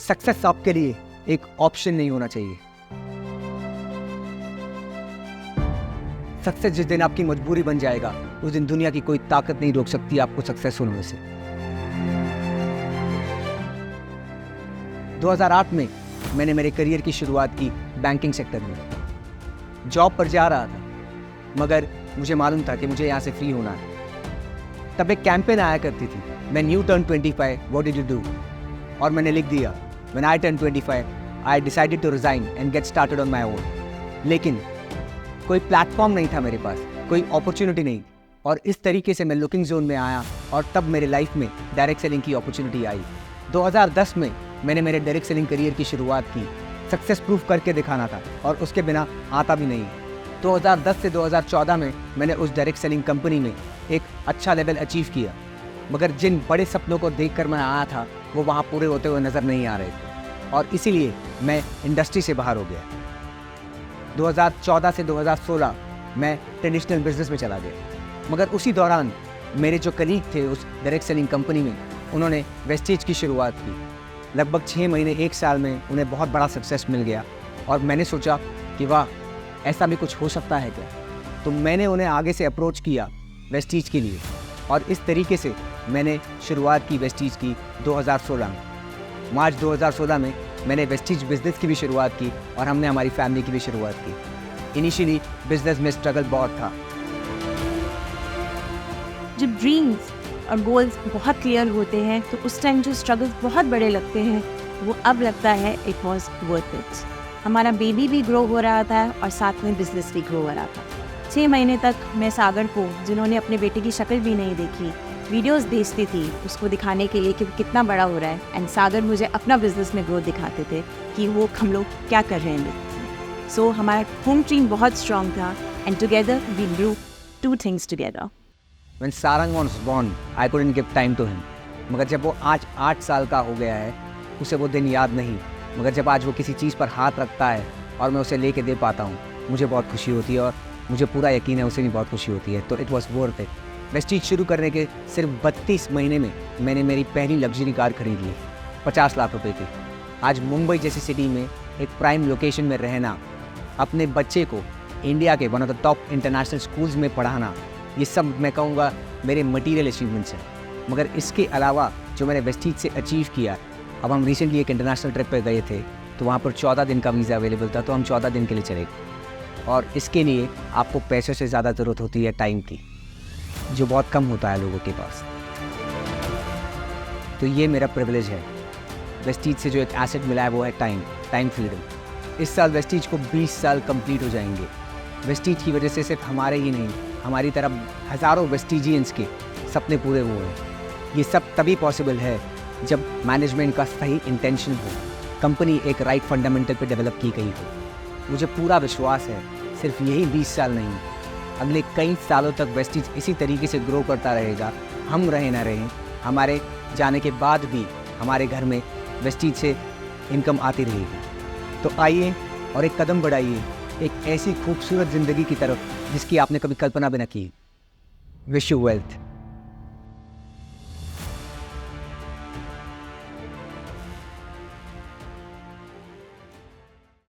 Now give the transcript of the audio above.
Success आपके लिए एक ऑप्शन नहीं होना चाहिए। सक्सेस जिस दिन आपकी मजबूरी बन जाएगा, उस दिन दुनिया की कोई ताकत नहीं रोक सकती आपको सक्सेसफुल होने से। 2008 में मैंने मेरे करियर की शुरुआत की बैंकिंग सेक्टर में। जॉब पर जा रहा था, मगर मुझे मालूम था कि मुझे यहाँ से फ्री होना है। तब एक कैंपेन आया करती थी, when you turn 25 what did you do, और मैंने लिख दिया when I turn 25 I decided to resign and get started on my own. लेकिन कोई प्लेटफॉर्म नहीं था मेरे पास, कोई अपॉर्चुनिटी नहीं, और इस तरीके से मैं लुकिंग जोन में आया और तब मेरे लाइफ में डायरेक्ट सेलिंग की अपॉर्चुनिटी आई। 2010 में मैंने मेरे डायरेक्ट सेलिंग करियर की शुरुआत की। सक्सेस प्रूफ करके दिखाना था और उसके बिना आता भी नहीं। 2010 से 2014 में मैंने उस डायरेक्ट सेलिंग कंपनी में एक अच्छा लेवल अचीव किया, मगर जिन बड़े सपनों को देखकर मैं आया था वो वहाँ पूरे होते हुए नज़र नहीं आ रहे थे, और इसीलिए मैं इंडस्ट्री से बाहर हो गया। 2014 से 2016 मैं ट्रेडिशनल बिजनेस में चला गया, मगर उसी दौरान मेरे जो कलीग थे उस डायरेक्ट सेलिंग कंपनी में, उन्होंने वेस्टीज की शुरुआत की। लगभग 6 महीने 1 साल में उन्हें बहुत बड़ा सक्सेस मिल गया, और मैंने सोचा कि वाह, ऐसा भी कुछ हो सकता है क्या। तो मैंने उन्हें आगे से अप्रोच किया वेस्टीज के लिए, और इस तरीके से मैंने शुरुआत की वेस्टीज की 2016 में। मार्च 2016 में मैंने वेस्टीज बिजनेस की भी शुरुआत की, और हमने हमारी फैमिली की भी शुरुआत की। इनिशियली बिजनेस में स्ट्रगल बहुत था। जब ड्रीम्स और गोल्स बहुत क्लियर होते हैं तो उस टाइम जो स्ट्रगल्स बहुत बड़े लगते हैं, वो अब लगता है इट वॉज वर्थ इट। हमारा बेबी भी ग्रो हो रहा था और साथ में बिजनेस भी ग्रो हो रहा था। 6 महीने तक मैं सागर को, जिन्होंने अपने बेटे की शक्ल भी नहीं देखी, वीडियोस भेजती थी उसको दिखाने के लिए कि वो कितना बड़ा हो रहा है, एंड सागर मुझे अपना बिजनेस में ग्रोथ दिखाते थे कि वो हम लोग क्या कर रहे हैं। सो हमारा होम टीम बहुत स्ट्रॉन्ग था, and together we grew 2 things together. When Sarang was born, I couldn't give time to him. मगर जब वो आज 8 साल का हो गया है, उसे वो दिन याद नहीं, मगर जब आज वो किसी चीज़ पर हाथ रखता है और मैं उसे लेके दे पाता हूँ, मुझे बहुत खुशी होती है, और मुझे पूरा यकीन है उसे भी बहुत खुशी होती है। तो it was worth it. Vestige शुरू करने के सिर्फ 32 महीने में मैंने मेरी पहली लग्जरी कार खरीद ली, 50 लाख रुपए की। आज मुंबई जैसी सिटी में एक प्राइम लोकेशन में रहना, अपने बच्चे को इंडिया के one of the top international schools में पढ़ाना, ये सब मैं कहूँगा मेरे मटीरियल अचीवमेंट्स हैं। मगर इसके अलावा जो मैंने वेस्टीज से अचीव किया, अब हम रिसेंटली एक इंटरनेशनल ट्रिप पर गए थे, तो वहाँ पर 14 दिन का वीज़ा अवेलेबल था, तो हम 14 दिन के लिए चले गए। और इसके लिए आपको पैसों से ज़्यादा ज़रूरत होती है टाइम की, जो बहुत कम होता है लोगों के पास। तो ये मेरा प्रिविलेज है। वेस्टीज से जो एक एसेट मिला है वो है टाइम फ्रीडम। इस साल वेस्टीज को 20 साल कंप्लीट हो जाएंगे। वेस्टीज की वजह से सिर्फ हमारे ही नहीं, हमारी तरफ हज़ारों वेस्टीजियंस के सपने पूरे हुए हैं। ये सब तभी पॉसिबल है जब मैनेजमेंट का सही इंटेंशन हो, कंपनी एक राइट फंडामेंटल पे डेवलप की गई हो। मुझे पूरा विश्वास है सिर्फ यही 20 साल नहीं, अगले कई सालों तक वेस्टीज इसी तरीके से ग्रो करता रहेगा। हम रहे ना रहें, हमारे जाने के बाद भी हमारे घर में वेस्टीज से इनकम आती रहेगी। तो आइए और एक कदम बढ़ाइए एक ऐसी खूबसूरत ज़िंदगी की तरफ जिसकी आपने कभी कल्पना भी न की। Wish you wealth.